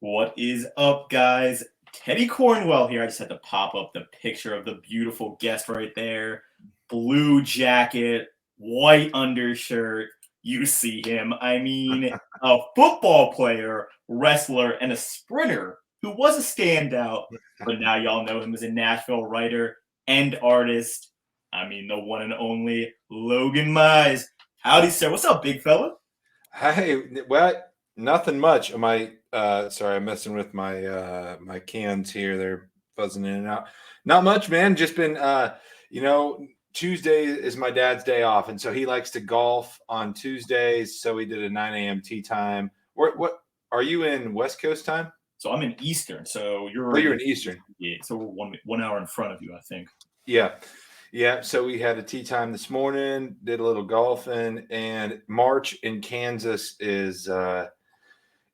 What is up, guys? Teddy Cornwell here. I just had to pop up the picture of the beautiful guest right there. Blue jacket, white undershirt. You see him. I mean, a football player, wrestler, and a sprinter who was a standout, but now y'all know him as a Nashville writer and artist. I mean, the one and only Logan Mize. Howdy, sir. What's up, big fella? Hey, well, nothing much. Am I sorry, I'm messing with my my cans here. They're buzzing in and out. Not much, man. Just been Tuesday is my dad's day off, and so he likes to golf on Tuesdays. So we did a 9 a.m. tea time. What are you in West Coast time? So I'm in Eastern. So You're in Eastern. Yeah, so we're one hour in front of you, I think. Yeah. Yeah, so we had a tea time this morning, did a little golfing, and March in Kansas is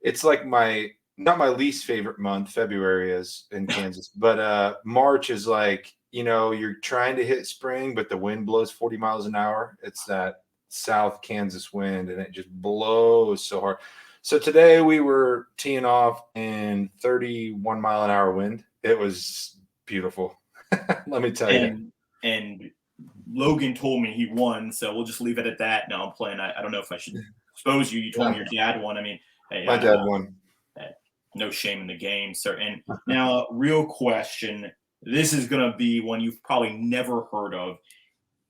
it's like not my least favorite month. February is in Kansas, but March is like, you're trying to hit spring, but the wind blows 40 miles an hour. It's that South Kansas wind, and it just blows so hard. So today we were teeing off in 31 mile an hour wind. It was beautiful. Let me tell you. And Logan told me he won, so we'll just leave it at that. No, I'm playing. I don't know if I should expose you. You told me your dad won. I mean, hey, My dad won. No shame in the game, sir. And now, real question. This is going to be one you've probably never heard of.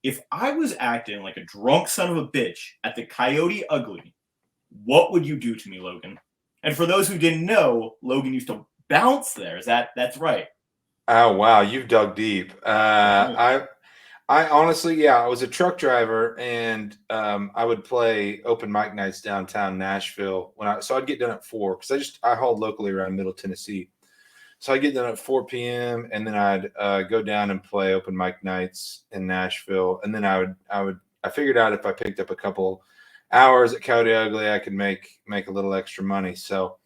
If I was acting like a drunk son of a bitch at the Coyote Ugly, what would you do to me, Logan? And for those who didn't know, Logan used to bounce there. That's right? Oh wow, you've dug deep. I honestly, yeah, I was a truck driver, and I would play open mic nights downtown Nashville so I'd get done at 4 because I hauled locally around Middle Tennessee, so I'd get done at 4 p.m. and then I'd go down and play open mic nights in Nashville, and then I figured out if I picked up a couple hours at Coyote Ugly, I could make a little extra money, so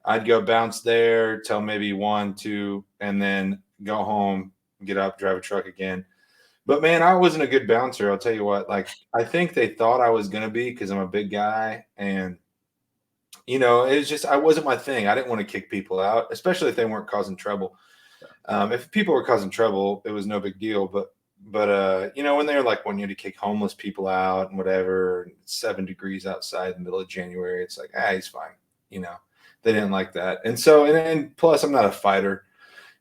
I'd go bounce there till maybe 1, 2, and then go home, get up, drive a truck again. But man, I wasn't a good bouncer. I'll tell you what, like, I think they thought I was going to be because I'm a big guy. And, it was just, I wasn't my thing. I didn't want to kick people out, especially if they weren't causing trouble. If people were causing trouble, it was no big deal. But when they're like wanting you to kick homeless people out and whatever, and it's 7 degrees outside in the middle of January, it's like, he's fine. They didn't like that. And so, and plus I'm not a fighter.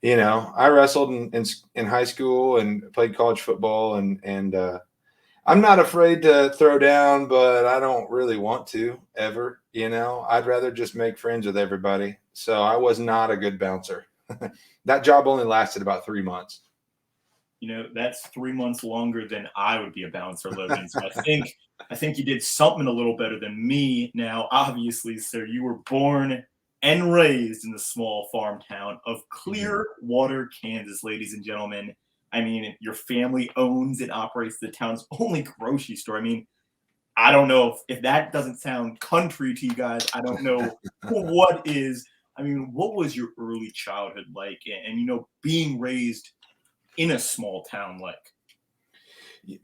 I wrestled in high school and played college football, and I'm not afraid to throw down, but I don't really want to ever. I'd rather just make friends with everybody. So I was not a good bouncer. That job only lasted about 3 months. That's 3 months longer than I would be a bouncer, Logan. So I think you did something a little better than me. Now, obviously, sir, you were born and raised in the small farm town of Clearwater, Kansas, ladies and gentlemen. I mean, your family owns and operates the town's only grocery store. I mean, I don't know if that doesn't sound country to you guys. I don't know what is. I mean, what was your early childhood like? And being raised in a small town like?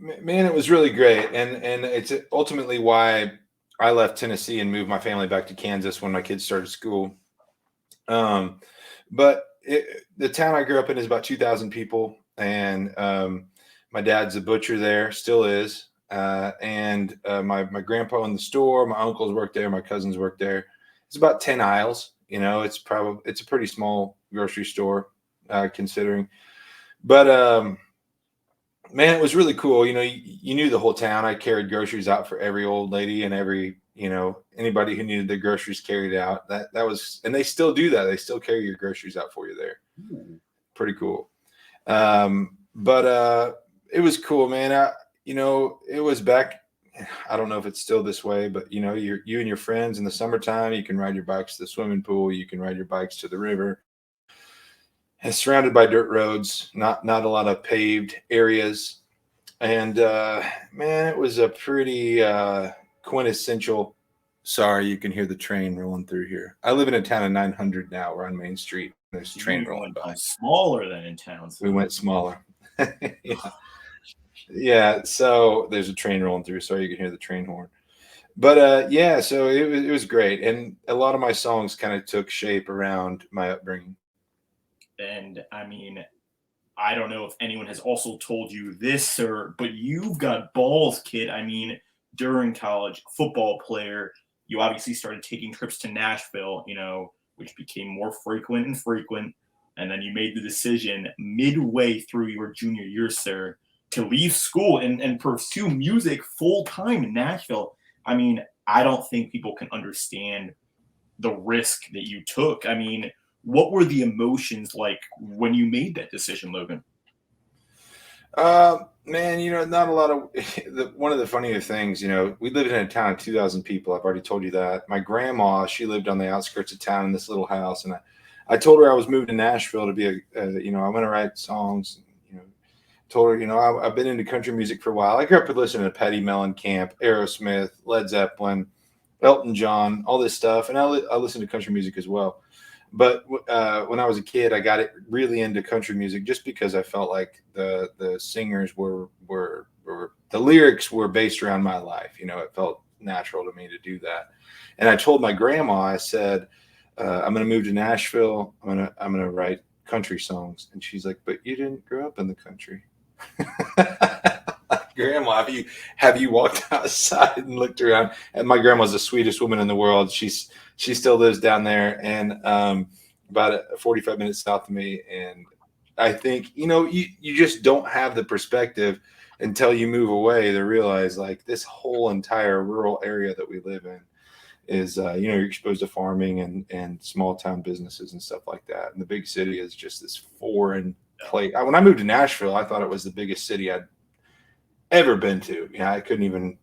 Man, it was really great. And it's ultimately why I left Tennessee and moved my family back to Kansas when my kids started school. But the town I grew up in is about 2,000 people, and my dad's a butcher there, still is. And my grandpa owned the store, my uncles worked there, my cousins worked there. It's about 10 aisles. It's a pretty small grocery store, considering. But man, it was really cool. You knew the whole town. I carried groceries out for every old lady and every, anybody who needed their groceries carried out. That was, and they still do that. They still carry your groceries out for you there. Ooh. Pretty cool. But it was cool, man. It was back. I don't know if it's still this way, but you and your friends in the summertime, you can ride your bikes to the swimming pool. You can ride your bikes to the river. It's surrounded by dirt roads, not a lot of paved areas. And man, it was a pretty quintessential. Sorry, you can hear the train rolling through here. I live in a town of 900 now. We're on Main Street. There's a train rolling by. Smaller than in town. We went smaller. Yeah. So there's a train rolling through. Sorry, you can hear the train horn. But yeah, so it was great, and a lot of my songs kind of took shape around my upbringing. And I mean, I don't know if anyone has also told you this, sir, but you've got balls, kid. I mean, during college, football player, you obviously started taking trips to Nashville, which became more frequent and frequent. And then you made the decision midway through your junior year, sir, to leave school and pursue music full time in Nashville. I mean, I don't think people can understand the risk that you took. I mean, what were the emotions like when you made that decision, Logan? Man, not a lot of one of the funnier things, we lived in a town of 2,000 people. I've already told you that. My grandma, she lived on the outskirts of town in this little house, and I told her I was moving to Nashville to be I'm going to write songs. Told her, I've been into country music for a while. I grew up with listening to Petty Mellencamp, Aerosmith, Led Zeppelin, Elton John, all this stuff, and I listen to country music as well. But when I was a kid, I got it really into country music just because I felt like the singers were the lyrics were based around my life. It felt natural to me to do that. And I told my grandma, I said, I'm going to move to Nashville. I'm gonna write country songs. And she's like, but you didn't grow up in the country. Grandma, have you walked outside and looked around? And my grandma's the sweetest woman in the world. She still lives down there, and about 45 minutes south of me. And I think you just don't have the perspective until you move away to realize like this whole entire rural area that we live in is you're exposed to farming and small town businesses and stuff like that. And the big city is just this foreign place. When I moved to Nashville, I thought it was the biggest city I'd ever been to. I couldn't even.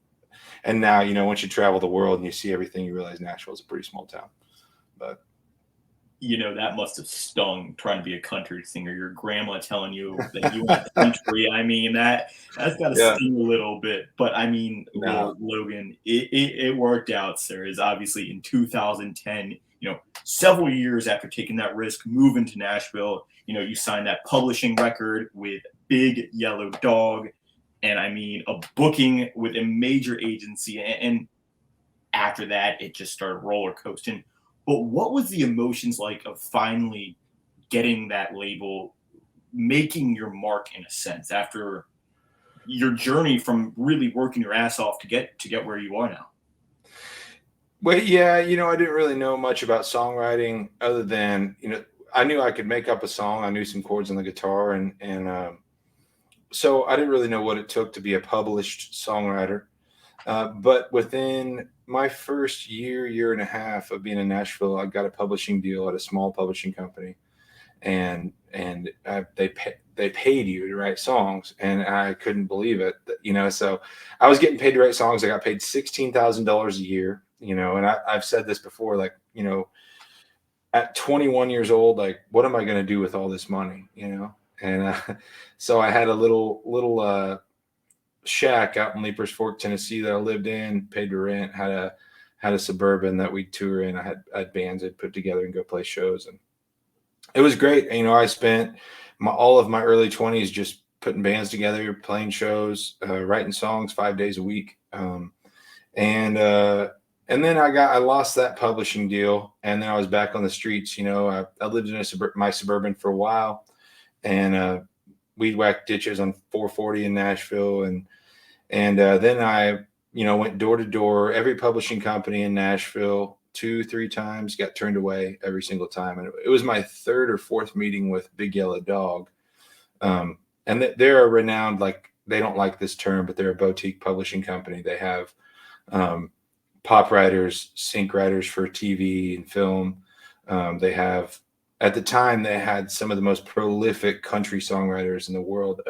And now, once you travel the world and you see everything, you realize Nashville is a pretty small town. But that must have stung trying to be a country singer. Your grandma telling you that you want country. I mean, that's got to sting a little bit. But I mean, no. Logan, it worked out, sir. Is obviously in 2010. Several years after taking that risk, moving to Nashville, you signed that publishing record with Big Yellow Dog, and I mean, a booking with a major agency. And after that, it just started roller coasting. But what was the emotions like of finally getting that label, making your mark in a sense after your journey from really working your ass off to get where you are now? Well, yeah, I didn't really know much about songwriting other than, I knew I could make up a song. I knew some chords on the guitar, and so I didn't really know what it took to be a published songwriter. But within my first year and a half of being in Nashville, I got a publishing deal at a small publishing company, and they paid you to write songs, and I couldn't believe it. So I was getting paid to write songs. I got paid $16,000 a year. And I've said this before, like at 21 years old, like what am I going to do with all this money? And so I had a little shack out in Leapers Fork, Tennessee that I lived in, paid rent, had a Suburban that we'd tour in. I had bands I'd put together and go play shows, and it was great. I spent all of my early 20s just putting bands together, playing shows, writing songs 5 days a week. And then I lost that publishing deal, and then I was back on the streets. I lived in my Suburban for a while, and weed whacked ditches on 440 in Nashville, and then I went door to door, every publishing company in Nashville 2-3 times, got turned away every single time, and it was my third or fourth meeting with Big Yellow Dog, and they're a renowned, like, they don't like this term, but they're a boutique publishing company. They have pop writers, sync writers for TV and film. They have, at the time, they had some of the most prolific country songwriters in the world.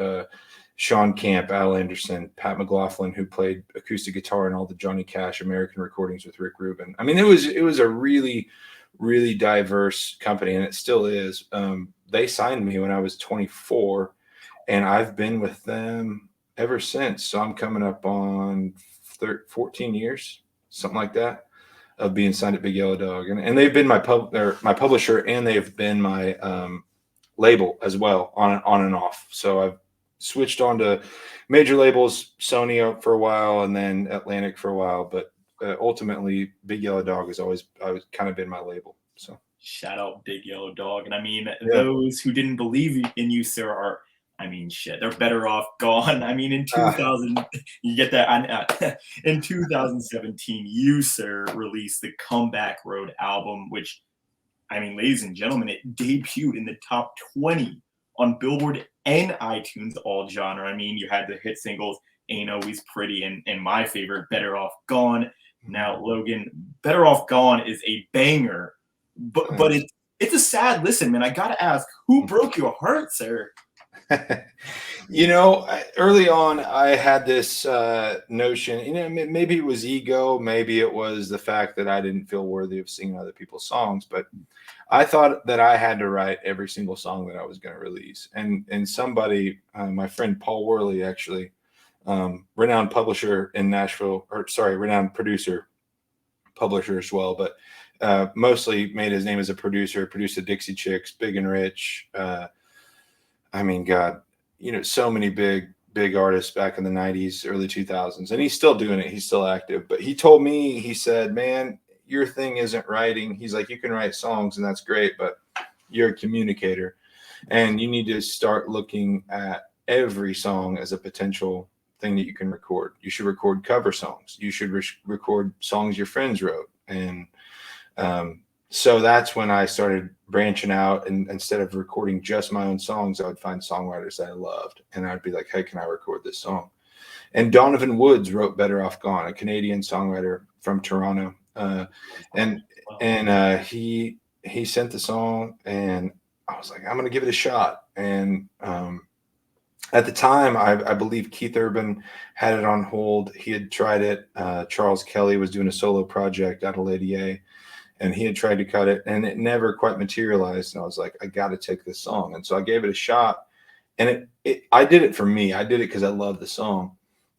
Sean Camp, Al Anderson, Pat McLaughlin, who played acoustic guitar in all the Johnny Cash American recordings with Rick Rubin. I mean, it was a really, really diverse company, and it still is. They signed me when I was 24, and I've been with them ever since. So I'm coming up on 14 years, something like that, of being signed at Big Yellow Dog, and they've been my publisher, and they've been my label as well, on and off. So I've switched on to major labels, Sony for a while, and then Atlantic for a while. But ultimately Big Yellow Dog has always kind of been my label. So Shout out Big Yellow Dog. And I mean, yeah. those who didn't believe in you, sir, are, I mean, shit, they're better off gone. I mean, in Uh, 2000, you get that. In 2017, you, sir, released the Comeback Road album, which, I mean, ladies and gentlemen, it debuted in the top 20 on Billboard and iTunes, all genre. I mean, you had the hit singles Ain't Always Pretty and my favorite, Better Off Gone. Now, Logan, Better Off Gone is a banger, but it's a sad listen, man. I gotta ask, who broke your heart, sir? Early on, I had this notion, maybe it was ego, maybe it was the fact that I didn't feel worthy of singing other people's songs, but I thought that I had to write every single song that I was going to release. And somebody, my friend Paul Worley, actually, renowned publisher in Nashville, renowned producer, publisher as well, but mostly made his name as a producer, produced the Dixie Chicks, Big and Rich. I mean, God, so many big artists back in the 90s, early 2000s, and he's still doing it. He's still active. But he told me, he said, man, your thing isn't writing. He's like, you can write songs and that's great, but you're a communicator and you need to start looking at every song as a potential thing that you can record. You should record cover songs. You should record songs your friends wrote. And so that's when I started branching out, and instead of recording just my own songs, I would find songwriters that I loved, and I'd be like, hey, can I record this song? And Donovan Woods wrote Better Off Gone, a Canadian songwriter from Toronto. He sent the song, and I was like, I'm going to give it a shot. And at the time, I believe Keith Urban had it on hold. He had tried it. Charles Kelly was doing a solo project out of Lady A, and he had tried to cut it, and it never quite materialized. And I was like, I got to take this song. And so I gave it a shot, and I did it for me. I did it because I love the song.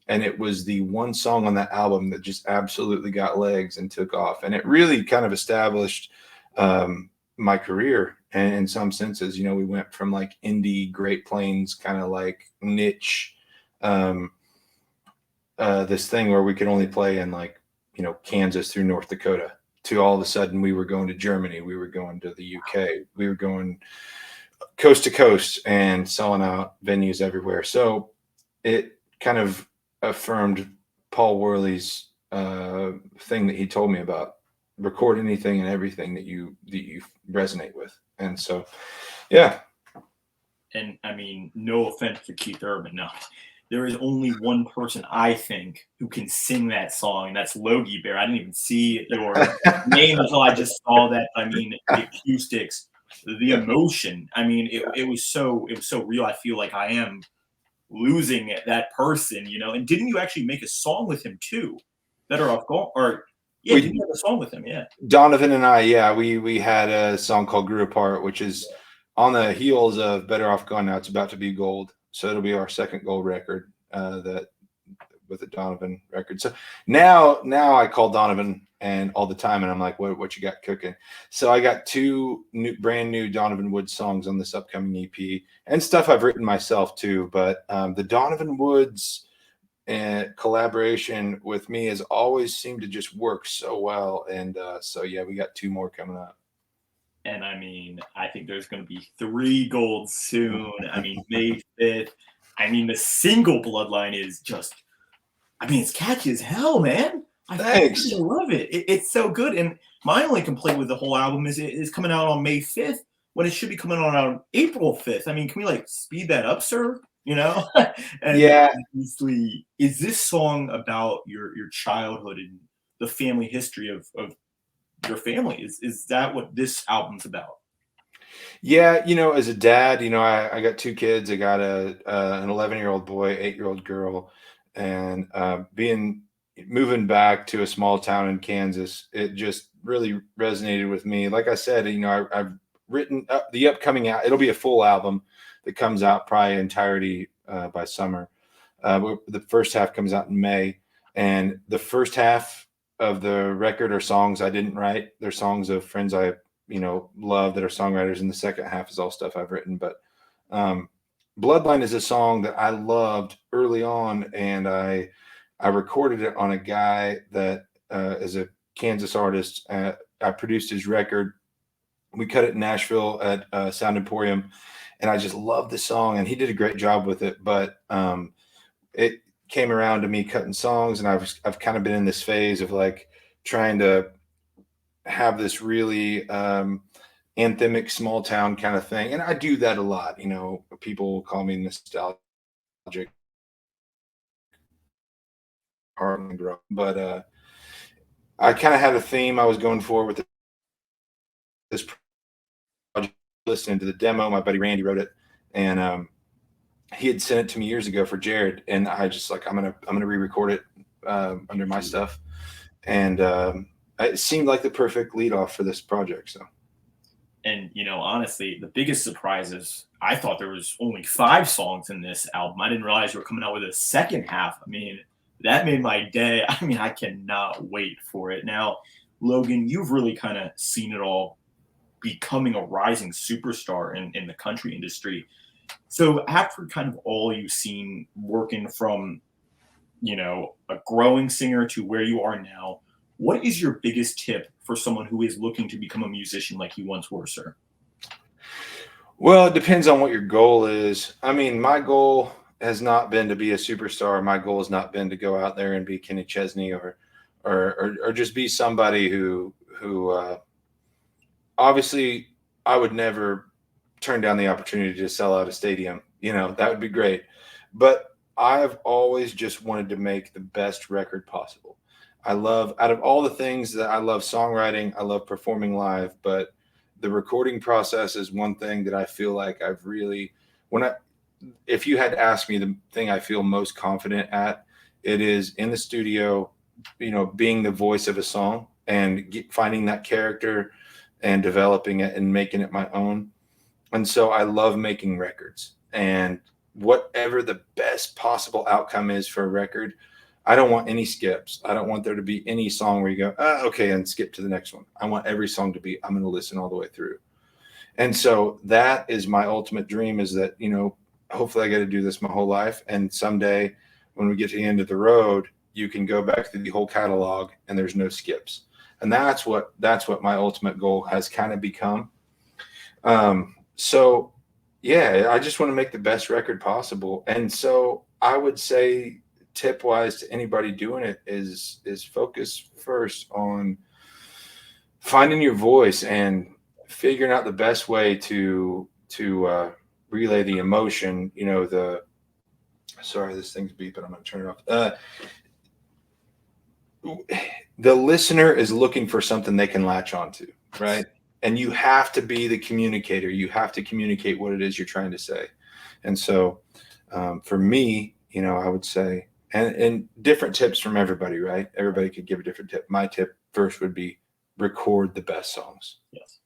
And it was the one song on that album that just absolutely got legs and took off. And it really kind of established my career. And in some senses, we went from like indie Great Plains, kind of like niche, this thing where we could only play in like, Kansas through North Dakota, to all of a sudden we were going to Germany, we were going to the UK, we were going coast to coast and selling out venues everywhere. So it kind of affirmed Paul Worley's thing that he told me about: record anything and everything that you resonate with. And so, yeah. And I mean, no offense to Keith Urban, no. There is only one person I think who can sing that song, and that's Logie Bear. I didn't even see your name until I just saw that. I mean, the acoustics, the emotion. I mean, it was so real. I feel like I am losing that person, And didn't you actually make a song with him too? Better Off Gone, or didn't you have a song with him? Yeah. Donovan and I, we had a song called Grew Apart, which is on the heels of Better Off Gone. Now it's about to be gold. So it'll be our second gold record that with the Donovan record. So now I call Donovan and all the time, and I'm like, what you got cooking? So I got two brand new Donovan Woods songs on this upcoming EP, and stuff I've written myself too. But the Donovan Woods collaboration with me has always seemed to just work so well. And so yeah, we got two more coming up. And I mean, I think there's going to be 3 golds soon. I mean, May 5th. I mean, the single Bloodline is just, I mean, it's catchy as hell, man. Thanks. I love it. It's so good. And my only complaint with the whole album is it is coming out on May 5th when it should be coming out on April 5th. I mean, can we like speed that up, sir? And yeah. Obviously, is this song about your childhood and the family history of your family? Is that what this album's about? Yeah, as a dad, I got 2 kids. I got an 11-year-old boy, 8-year-old girl, and moving back to a small town in Kansas, it just really resonated with me. Like I said, I've written the upcoming out. It'll be a full album that comes out probably entirety by summer. The first half comes out in May, and the first half of the record are songs I didn't write. They're songs of friends I love that are songwriters, and the second half is all stuff I've written. But Bloodline is a song that I loved early on, and I recorded it on a guy that as a Kansas artist. I produced his record. We cut it in Nashville at Sound Emporium, and I just love the song. And he did a great job with it. But it came around to me cutting songs, and I've kind of been in this phase of like trying to have this really anthemic small town kind of thing, and I do that a lot. You know, people call me nostalgic, Harlem Grove, but I kind of had a theme I was going for with this project. Listening to the demo, my buddy Randy wrote it, and he had sent it to me years ago for Jared, and I just like I'm gonna re-record it under my stuff, and it seemed like the perfect lead off for this project. So. And honestly, the biggest surprise is I thought there was only 5 songs in this album. I didn't realize you were coming out with a second half. I mean, that made my day. I mean, I cannot wait for it. Now, Logan, you've really kind of seen it all, becoming a rising superstar in the country industry. So after kind of all you've seen working from, a growing singer to where you are now, what is your biggest tip for someone who is looking to become a musician like you once were, sir? Well, it depends on what your goal is. I mean, my goal has not been to be a superstar. My goal has not been to go out there and be Kenny Chesney or just be somebody who obviously I would never turn down the opportunity to sell out a stadium. That would be great. But I've always just wanted to make the best record possible. Out of all the things that I love songwriting, I love performing live, but the recording process is one thing that I feel like I've really, if you had to ask me the thing I feel most confident at, it is in the studio, being the voice of a song and finding that character and developing it and making it my own. And so I love making records, and whatever the best possible outcome is for a record, I don't want any skips. I don't want there to be any song where you go, okay, and skip to the next one. I want every song to be, I'm going to listen all the way through. And so that is my ultimate dream, is that, hopefully I get to do this my whole life. And someday when we get to the end of the road, you can go back through the whole catalog and there's no skips. And that's what my ultimate goal has kind of become. So yeah, I just want to make the best record possible. And so I would say, tip wise to anybody doing it is focus first on finding your voice and figuring out the best way to relay the emotion. Sorry, this thing's beeping. I'm gonna turn it off. The listener is looking for something they can latch onto, right? And you have to be the communicator. You have to communicate what it is you're trying to say. And so for me, I would say, and different tips from everybody, right? Everybody could give a different tip. My tip first would be record the best songs. Yes.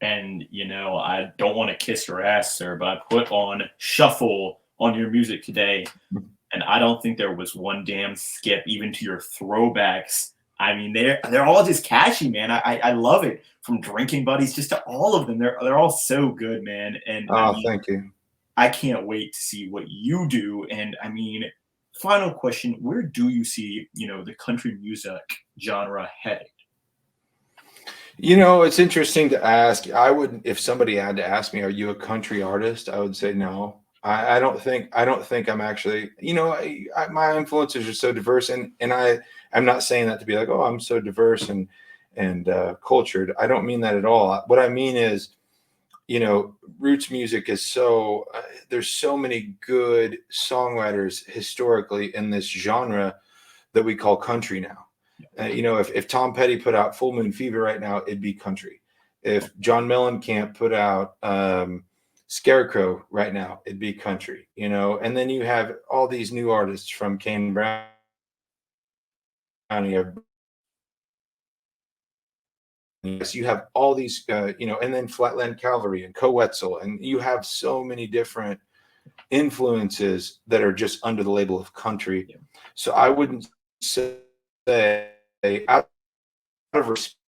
And, I don't want to kiss your ass, sir, but I put on shuffle on your music today, and I don't think there was one damn skip, even to your throwbacks. I mean, they're all just catchy, man. I love it. From Drinking Buddies just to all of them. They're all so good, man. And Thank you. I can't wait to see what you do. And final question, where do you see, the country music genre headed? It's interesting to ask. If somebody had to ask me, are you a country artist? I would say no. I don't think I'm actually, my influences are so diverse, and I'm not saying that to be like, oh, I'm so diverse and cultured. I don't mean that at all. What I mean is, roots music is there's so many good songwriters historically in this genre that we call country now. If Tom Petty put out Full Moon Fever right now, it'd be country. If John Mellencamp put out Scarecrow right now, it'd be country, and then you have all these new artists from Kane Brown, you have all these, and then Flatland Cavalry and Coetzel, and you have so many different influences that are just under the label of country. Yeah. So I wouldn't say, out of respect,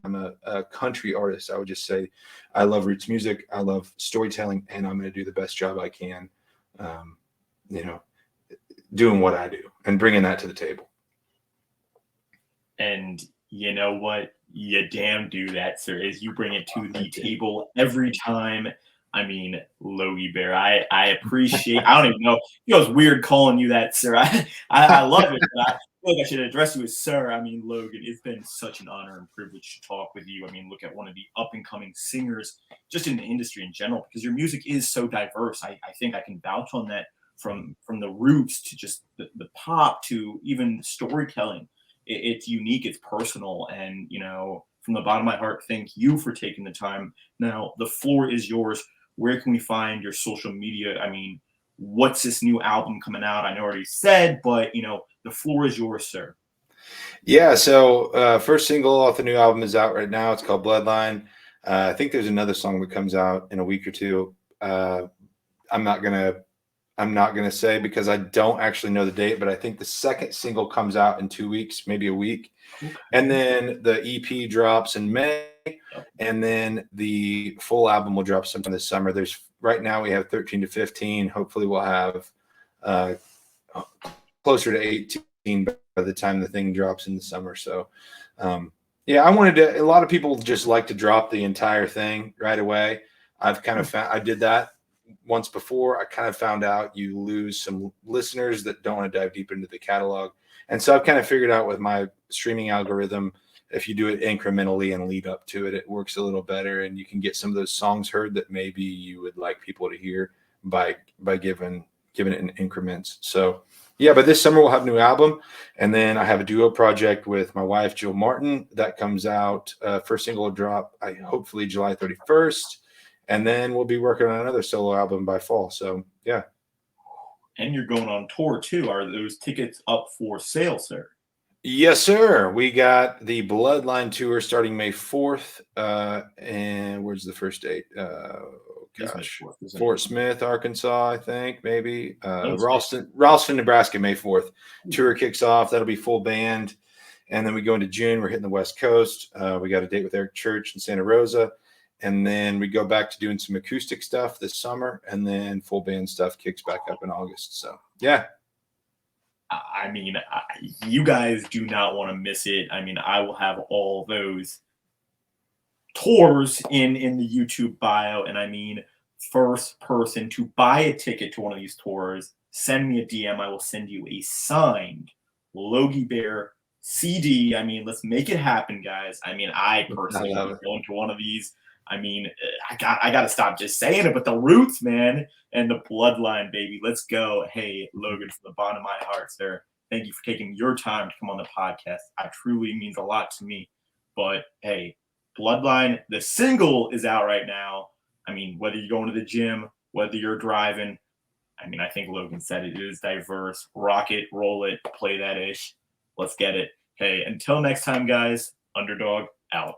I'm a country artist. I would just say I love roots music, I love storytelling, and I'm going to do the best job I can. doing what I do and bringing that to the table. And you know what? You damn do that, sir, as you bring it to the table every time. I mean, Logie Bear, I appreciate. I don't even know. It feels weird calling you that, sir. I love it. But I feel like I should address you as sir. I mean, Logan, it's been such an honor and privilege to talk with you. I mean, look at one of the up and coming singers just in the industry in general, because your music is so diverse. I think I can vouch on that from the roots to just the pop to even storytelling. It's unique, it's personal, and from the bottom of my heart, thank you for taking the time. Now the floor is yours. Where can we find your social media? I mean, what's this new album coming out? I know I already said, but the floor is yours, sir. Yeah, so first single off the new album is out right now. It's called Bloodline. I think there's another song that comes out in a week or two. I'm not gonna say because I don't actually know the date, but I think the second single comes out in 2 weeks, maybe a week. Okay. And then the EP drops in May, and then the full album will drop sometime this summer. Right now we have 13 to 15. Hopefully we'll have closer to 18 by the time the thing drops in the summer. So yeah, a lot of people just like to drop the entire thing right away. I've kind of found I did that once before. I kind of found out you lose some listeners that don't want to dive deep into the catalog. And so I've kind of figured out with my streaming algorithm, if you do it incrementally and lead up to it, it works a little better. And you can get some of those songs heard that maybe you would like people to hear by giving it in increments. So yeah, but this summer we'll have a new album. And then I have a duo project with my wife, Jill Martin, that comes out. First single will drop, hopefully July 31st. And then we'll be working on another solo album by fall. So yeah. And you're going on tour too. Are those tickets up for sale, sir? Yes, sir. We got the Bloodline tour starting May 4th. And where's the first date? Fort Smith, Arkansas, I think, maybe. Ralston, Nebraska, May 4th. Tour kicks off. That'll be full band. And then we go into June. We're hitting the West Coast. We got a date with Eric Church in Santa Rosa. And then we go back to doing some acoustic stuff this summer, and then full band stuff kicks back up in August. So, yeah. I mean, you guys do not want to miss it. I mean, I will have all those tours in the YouTube bio. And I mean, first person to buy a ticket to one of these tours, send me a DM. I will send you a signed Logie Bear CD. I mean, let's make it happen, guys. I mean, I personally will be going to one of these. I mean, I got to stop just saying it, but the roots, man, and the Bloodline, baby. Let's go. Hey, Logan, from the bottom of my heart, sir, thank you for taking your time to come on the podcast. It truly means a lot to me. But hey, Bloodline, the single is out right now. I mean, whether you're going to the gym, whether you're driving, I mean, I think Logan said it is diverse. Rock it, roll it, play that ish. Let's get it. Hey, until next time, guys, Underdog out.